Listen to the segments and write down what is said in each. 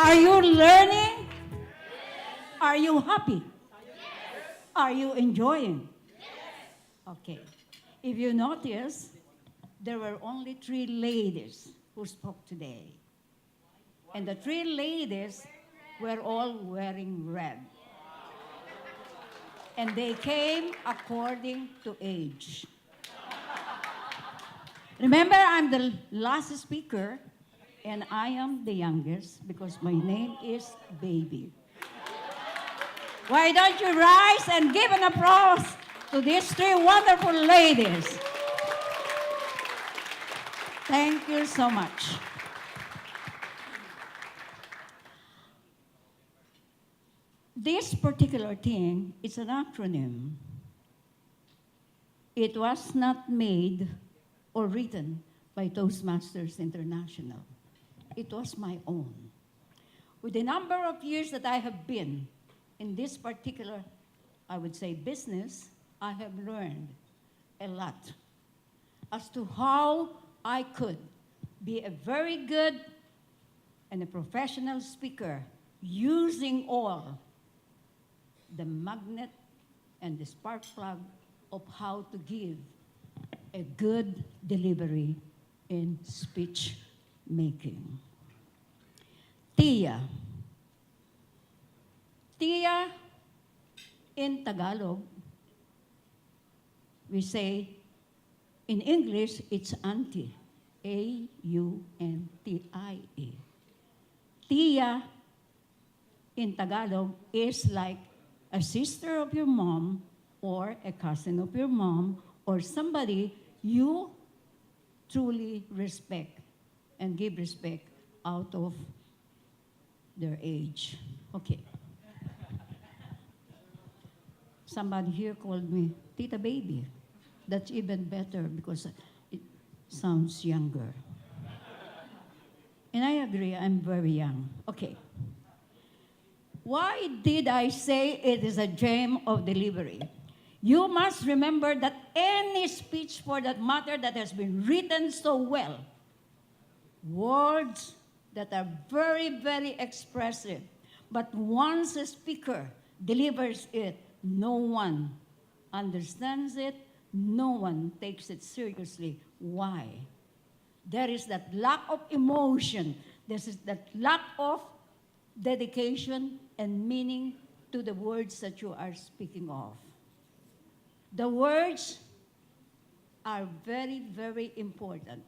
Are you learning? Are you happy? Are you enjoying? Okay. If you notice, there were only 3 ladies who spoke today. And the 3 ladies were all wearing red. And they came according to age. Remember, I'm the last speaker, and I am the youngest because my name is Baby. Why don't you rise and give an applause to these 3 wonderful ladies? Thank you so much. This particular thing is an acronym. It was not made or written by Toastmasters International. It was my own. With the number of years that I have been in this particular, I would say, business, I have learned a lot as to how I could be a very good and a professional speaker using all the magnet and the spark plug of how to give a good delivery in speech making. Tia. Tia, in Tagalog, we say, in English, it's auntie. A-U-N-T-I-E. Tia, in Tagalog, is like a sister of your mom or a cousin of your mom or somebody you truly respect and give respect out of their age. Okay. Somebody here called me Tita Baby. That's even better because it sounds younger. And I agree, I'm very young. Okay. Why did I say it is a gem of delivery? You must remember that any speech, for that matter, that has been written so well, words that are very, very expressive, but once a speaker delivers it, no one understands it, no one takes it seriously. Why? There is that lack of emotion, there is that lack of dedication and meaning to the words that you are speaking of. The words are very, very important.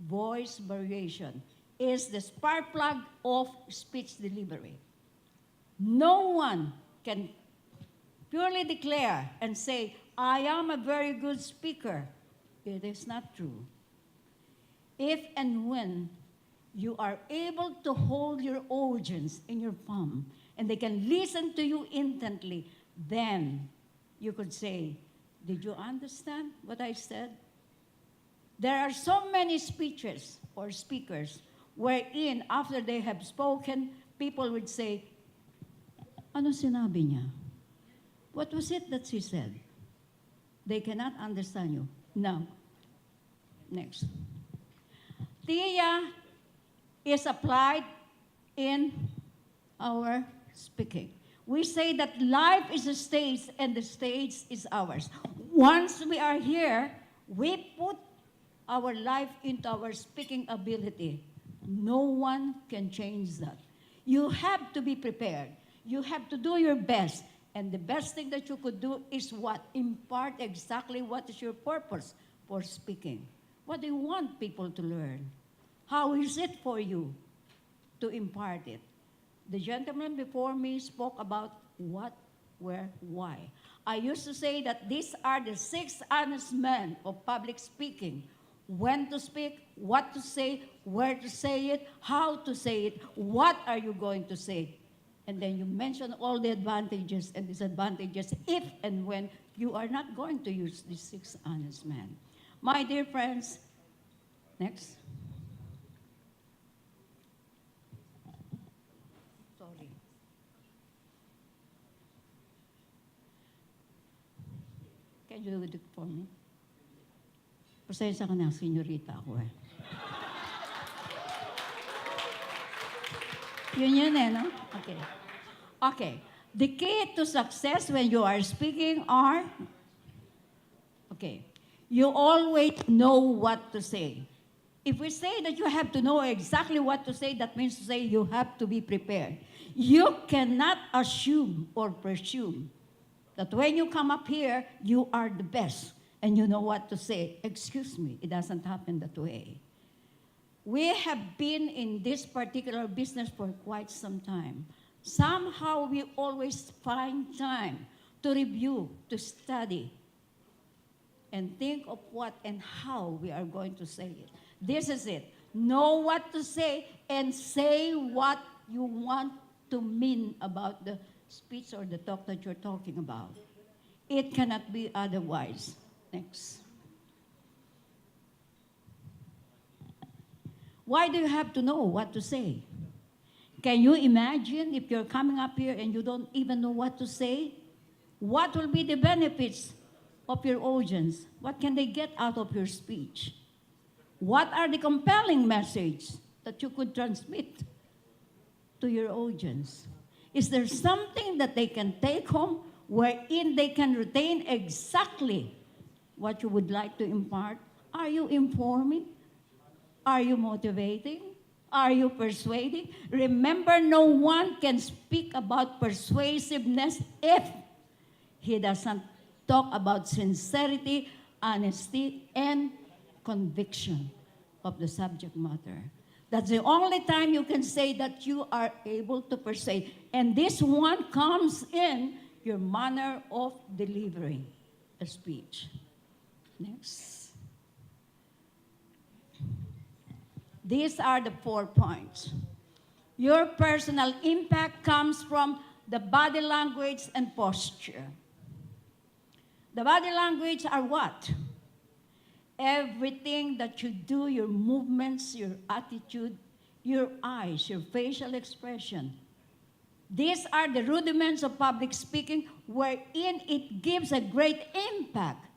Voice variation is the spark plug of speech delivery. No one can purely declare and say, I am a very good speaker. It is not true. If and when you are able to hold your audience in your palm and they can listen to you intently, then you could say, did you understand what I said? There are so many speeches or speakers wherein after they have spoken, people would say, ano sinabi niya? What was it that she said? They cannot understand you. Now, next. Tia is applied in our speaking. We say that life is a stage and the stage is ours. Once we are here, we put our life into our speaking ability. No one can change that. You have to be prepared. You have to do your best. And the best thing that you could do is what? Impart exactly what is your purpose for speaking. What do you want people to learn? How is it for you to impart it? The gentleman before me spoke about what, where, why. I used to say that these are the 6 honest men of public speaking. When to speak, what to say, where to say it, how to say it, what are you going to say. And then you mention all the advantages and disadvantages if and when you are not going to use these 6 honest men. My dear friends, next. Sorry. Can you do it for me? Pasensya ka na, senyorita ako eh. Yun eh, no? Okay. Okay. The key to success when you are speaking are, okay, you always know what to say. If we say that you have to know exactly what to say, that means to say you have to be prepared. You cannot assume or presume that when you come up here, you are the best and you know what to say. Excuse me, it doesn't happen that way. We have been in this particular business for quite some time. Somehow we always find time to review, to study, and think of what and how we are going to say it. This is it. Know what to say and say what you want to mean about the speech or the talk that you're talking about. It cannot be otherwise. Next. Why do you have to know what to say? Can you imagine if you're coming up here and you don't even know what to say? What will be the benefits of your audience? What can they get out of your speech? What are the compelling messages that you could transmit to your audience? Is there something that they can take home wherein they can retain exactly what you would like to impart? Are you informing? Are you motivating? Are you persuading? Remember, no one can speak about persuasiveness if he doesn't talk about sincerity, honesty, and conviction of the subject matter. That's the only time you can say that you are able to persuade. And this one comes in your manner of delivering a speech. Next. These are the 4 points. Your personal impact comes from the body language and posture. The body language are what? Everything that you do, your movements, your attitude, your eyes, your facial expression. These are the rudiments of public speaking wherein it gives a great impact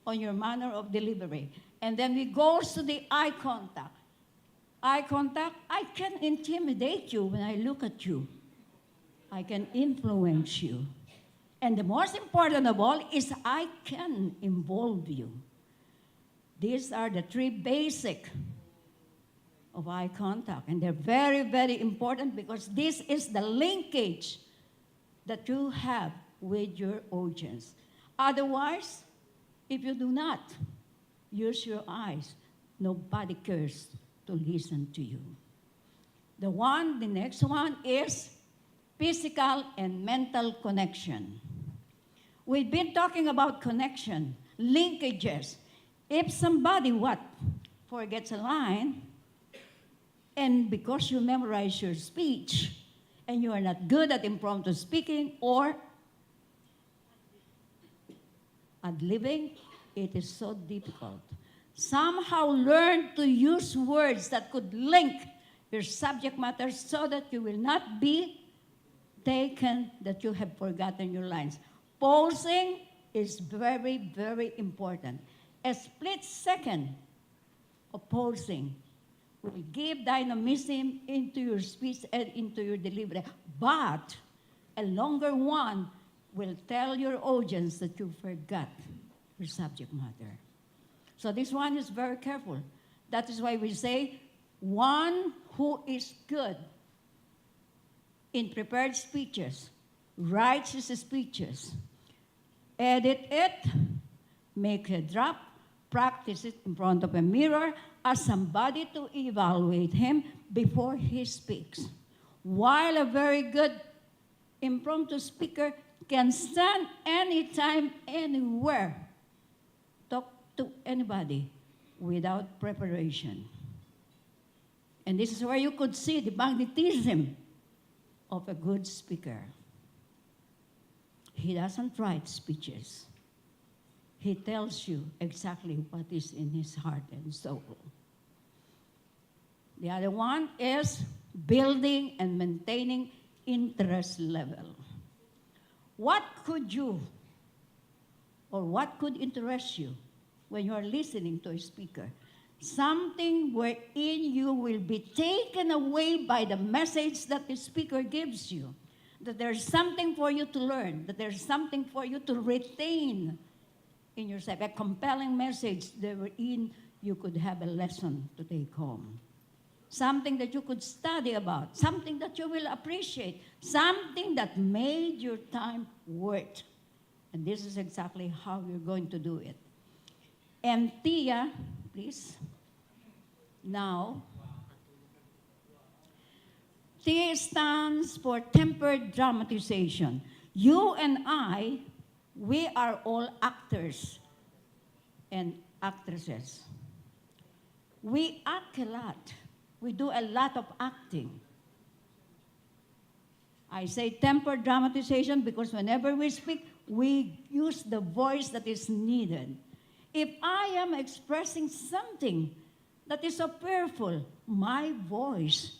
on your manner of delivery. And then we go to the eye contact. Eye contact, I can intimidate you when I look at you. I can influence you. And the most important of all is I can involve you. These are the 3 basic of eye contact. And they're very, very important because this is the linkage that you have with your audience. Otherwise, if you do not use your eyes, nobody cares to listen to you. The next one is physical and mental connection. We've been talking about connection, linkages. If somebody forgets a line, and because you memorize your speech, and you are not good at impromptu speaking or ad-libbing, it is so difficult. Somehow learn to use words that could link your subject matter so that you will not be taken that you have forgotten your lines. Pausing is very, very important. A split second of pausing will give dynamism into your speech and into your delivery. But a longer one will tell your audience that you forgot your subject matter. So this one is very careful. That is why we say one who is good in prepared speeches, writes his speeches, edit it, make a draft, practice it in front of a mirror as somebody to evaluate him before he speaks. While a very good impromptu speaker can stand anytime, anywhere, talk to anybody without preparation. And this is where you could see the magnetism of a good speaker. He doesn't write speeches. He tells you exactly what is in his heart and soul. The other one is building and maintaining interest level. What could interest you when you are listening to a speaker? Something wherein you will be taken away by the message that the speaker gives you. That there's something for you to learn, that there's something for you to retain in yourself, a compelling message wherein you could have a lesson to take home. Something that you could study about, something that you will appreciate, something that made your time worth. And this is exactly how you're going to do it. And Tia, please. Now, T stands for tempered dramatization. You and I, we are all actors and actresses. We act a lot. We do a lot of acting. I say tempered dramatization because whenever we speak, we use the voice that is needed. If I am expressing something that is so powerful, my voice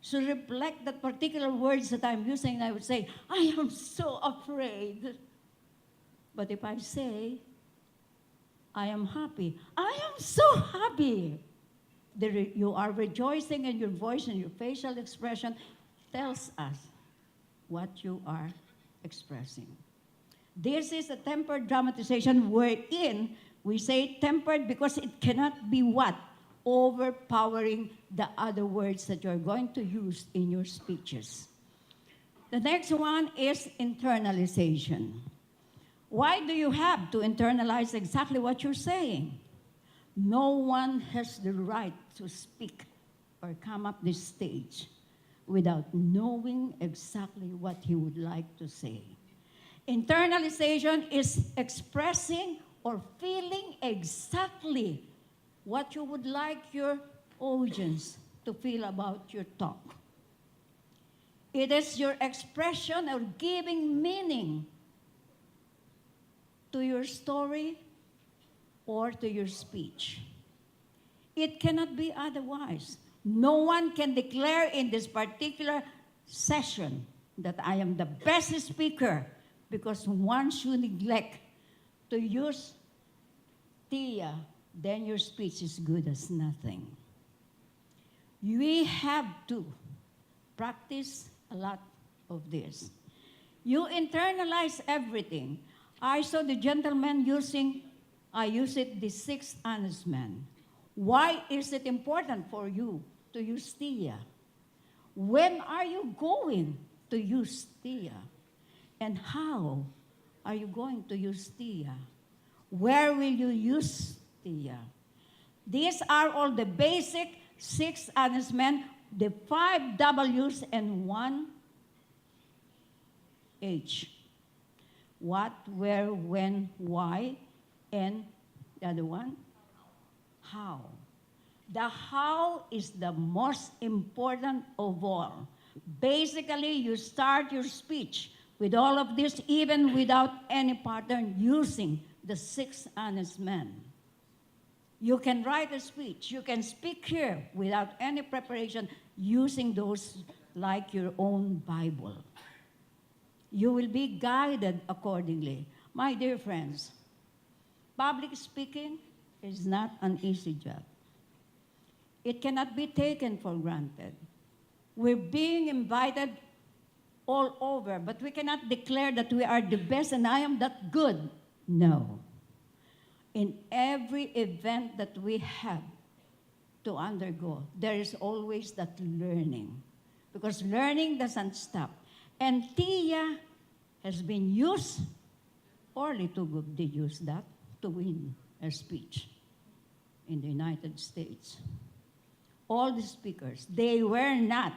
should reflect that particular words that I'm using. I would say, I am so afraid. But if I say, I am happy, I am so happy. You are rejoicing, and your voice and your facial expression tells us what you are expressing. This is a tempered dramatization wherein we say tempered because it cannot be what? Overpowering the other words that you're going to use in your speeches. The next one is internalization. Why do you have to internalize exactly what you're saying? No one has the right to speak or come up this stage without knowing exactly what he would like to say. Internalization is expressing or feeling exactly what you would like your audience to feel about your talk. It is your expression or giving meaning to your story or to your speech. It cannot be otherwise. No one can declare in this particular session that I am the best speaker because once you neglect to use Tia, then your speech is good as nothing. We have to practice a lot of this. You internalize everything. I saw the gentleman I use it, the sixth honest man. Why is it important for you to use Tia? When are you going to use Tia? And how are you going to use Tia? Where will you use Tia? These are all the basic six honest men, the 5 W's and 1 H. What, where, when, why, and the other one? How. The how is the most important of all. Basically, you start your speech with all of this, even without any pattern, using the 6 honest men. You can write a speech. You can speak here without any preparation, using those like your own Bible. You will be guided accordingly. My dear friends, public speaking is not an easy job. It cannot be taken for granted. We're being invited all over, but we cannot declare that we are the best and I am that good. No. In every event that we have to undergo, there is always that learning, because learning doesn't stop. And Tia has been used, or Little Group did use that, to win a speech in the United States. All the speakers, they are not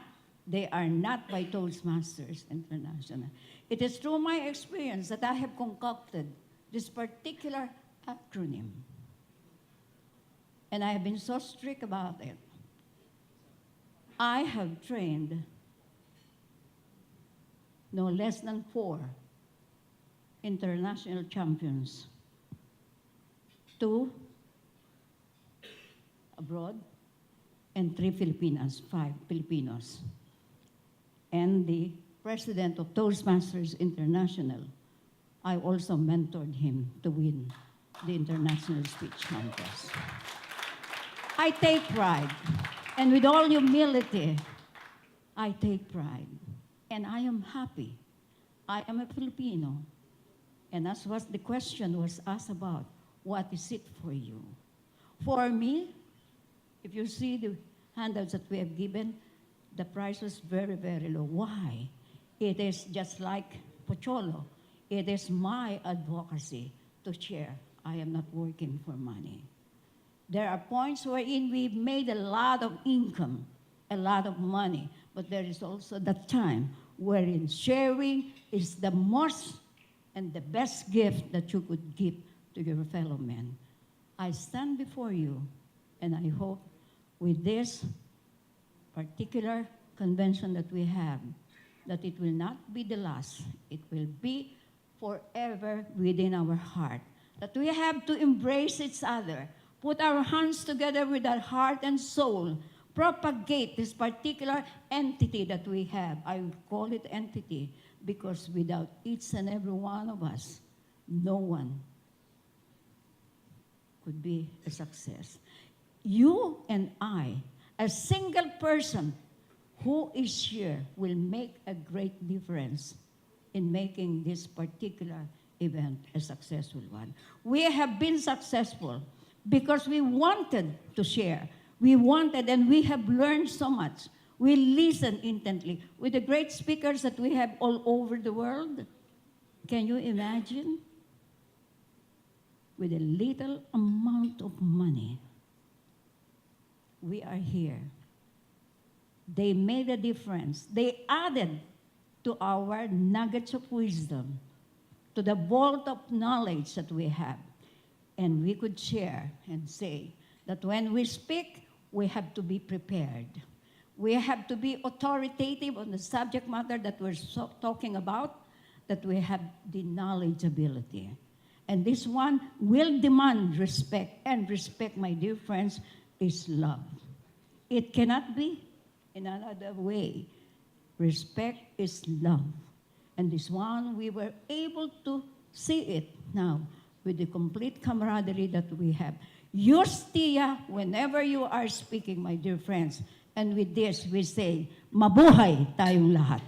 by Toastmasters International. It is through my experience that I have concocted this particular acronym. And I have been so strict about it. I have trained no less than 4 international champions, 2 abroad, and 3 Filipinas, 5 Filipinos. And the president of Toastmasters International, I also mentored him to win the international speech contest. I take pride. And with all humility, I take pride. And I am happy. I am a Filipino. And that's what the question was asked about. What is it for you? For me, if you see the handouts that we have given, the price was very, very low. Why? It is just like Pocholo. It is my advocacy to share. I am not working for money. There are points wherein we've made a lot of income, a lot of money, but there is also the time wherein sharing is the most and the best gift that you could give to your fellow man. I stand before you, and I hope with this particular convention that we have, that it will not be the last. It will be forever within our heart. That we have to embrace each other, put our hands together with our heart and soul, propagate this particular entity that we have. I would call it entity because without each and every one of us, no one could be a success. You and I, a single person who is here, will make a great difference in making this particular event a successful one. We have been successful because we wanted to share. We wanted, and we have learned so much. We listen intently. With the great speakers that we have all over the world, can you imagine? With a little amount of money, we are here. They made a difference. They added to our nuggets of wisdom, to the vault of knowledge that we have. And we could share and say that when we speak, we have to be prepared. We have to be authoritative on the subject matter that we're talking about, that we have the knowledgeability. And this one will demand respect, and respect, my dear friends, is love. It cannot be in another way. Respect is love. And this one, we were able to see it now with the complete camaraderie that we have. Use Tia whenever you are speaking, my dear friends. And with this, we say, mabuhay tayong lahat.